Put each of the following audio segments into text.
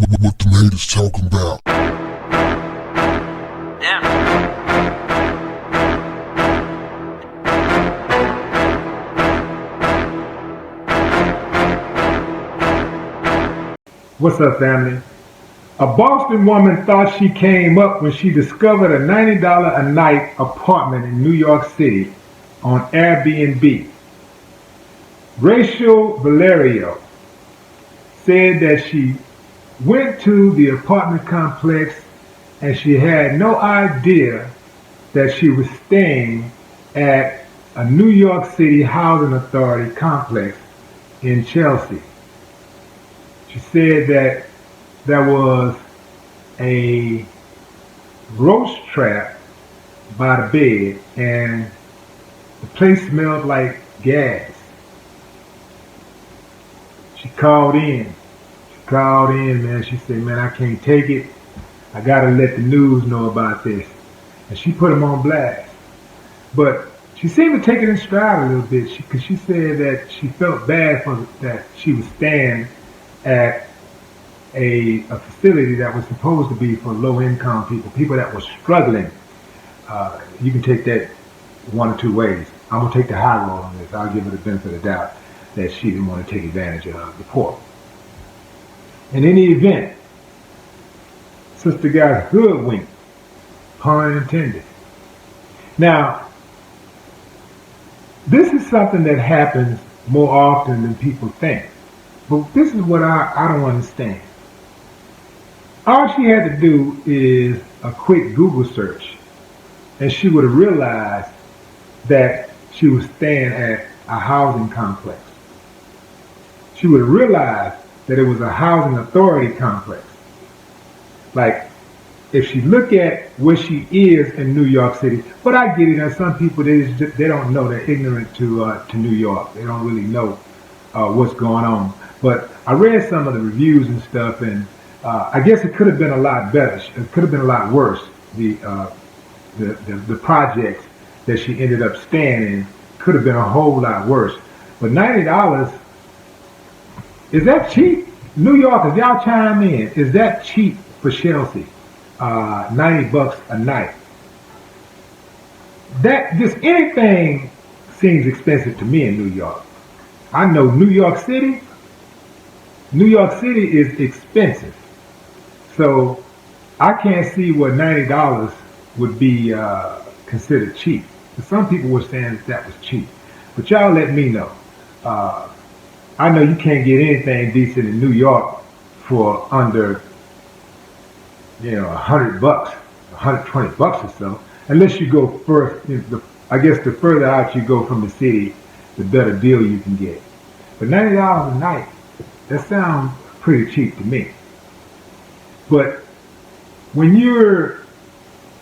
What them haters talking about? What's up, family? A Boston woman thought she came up when she discovered a $90 a night apartment in New York City on Airbnb. Rachel Valerio said that she went to the apartment complex and she had no idea that she was staying at a New York City Housing Authority complex in Chelsea. She said that there was a roach trap by the bed and the place smelled like gas. She called in, man. She said, man, I can't take it. I gotta let the news know about this. And she put them on blast. But she seemed to take it in stride a little bit because she said that she felt bad for that she was staying at a facility that was supposed to be for low-income people that were struggling. You can take that one or two ways. I'm going to take the high road on this. I'll give her the benefit of the doubt that she didn't want to take advantage of the poor. In any event, sister got hoodwinked, pun intended. Now, this is something that happens more often than people think. But this is what I don't understand. All she had to do is a quick Google search, and she would have realized that she was staying at a housing complex. She would have realized that it was a housing authority complex. Like, if she look at where she is in New York City, but I get it, and some people, they don't know, they're ignorant to New York. They don't really know what's going on. But I read some of the reviews and stuff, and I guess it could have been a lot better. It could have been a lot worse. The projects that she ended up staying in could have been a whole lot worse. But $90, is that cheap? New Yorkers, y'all chime in. Is that cheap for Chelsea? $90 a night. That just anything seems expensive to me in New York. I know New York City is expensive. So I can't see what $90 would be considered cheap. Some people were saying that was cheap. But y'all let me know. I know you can't get anything decent in New York for under, $100, $120 or so, unless you go first. I guess the further out you go from the city, the better deal you can get. But $90 a night, that sounds pretty cheap to me. But when you're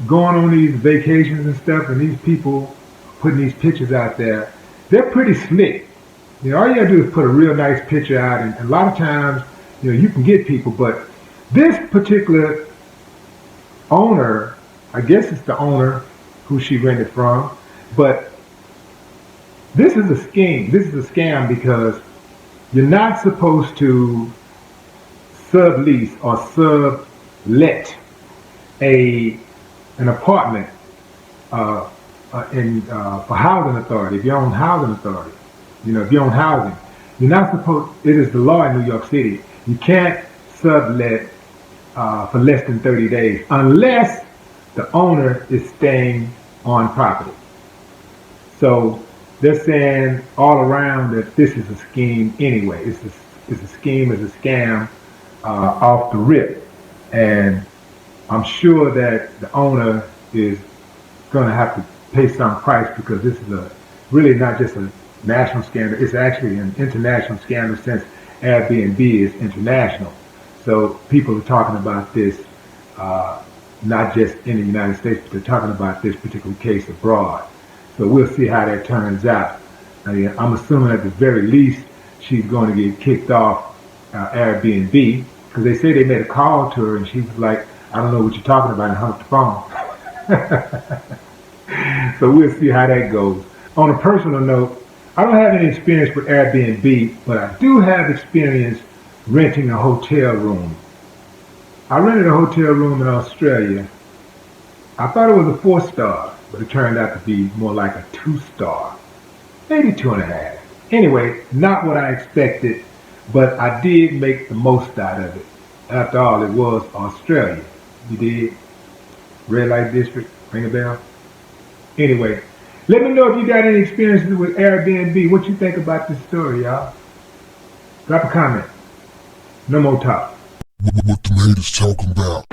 going on these vacations and stuff, and these people putting these pictures out there, they're pretty slick. All you gotta do is put a real nice picture out, and a lot of times, you can get people. But this particular owner, I guess it's the owner who she rented from, but this is a scheme. This is a scam because you're not supposed to sublease or sublet an apartment for housing authority. If you own housing authority, if you own housing, you're not supposed. It is the law in New York City. You can't sublet for less than 30 days unless the owner is staying on property. So they're saying all around that this is a scheme anyway. It's a scheme, it's a scam off the rip. And I'm sure that the owner is going to have to pay some price because this is really not just a national scandal. It's actually an international scandal since Airbnb is international. So people are talking about this not just in the United States, but they're talking about this particular case abroad. So we'll see how that turns out. I'm assuming at the very least she's going to get kicked off Airbnb because they say they made a call to her and she was like, I don't know what you're talking about, and hung up the phone. So we'll see how that goes. On a personal note, I don't have any experience with Airbnb, but I do have experience renting a hotel room I rented a hotel room in Australia. I thought it was a 4-star, but it turned out to be more like a 2-star, maybe 2.5. Anyway, not what I expected, but I did make the most out of it. After all, it was Australia. You did? Red light district, ring a bell? Anyway, let me know if you got any experiences with Airbnb. What you think about this story, y'all? Drop a comment. No more talk. What the haters talking about?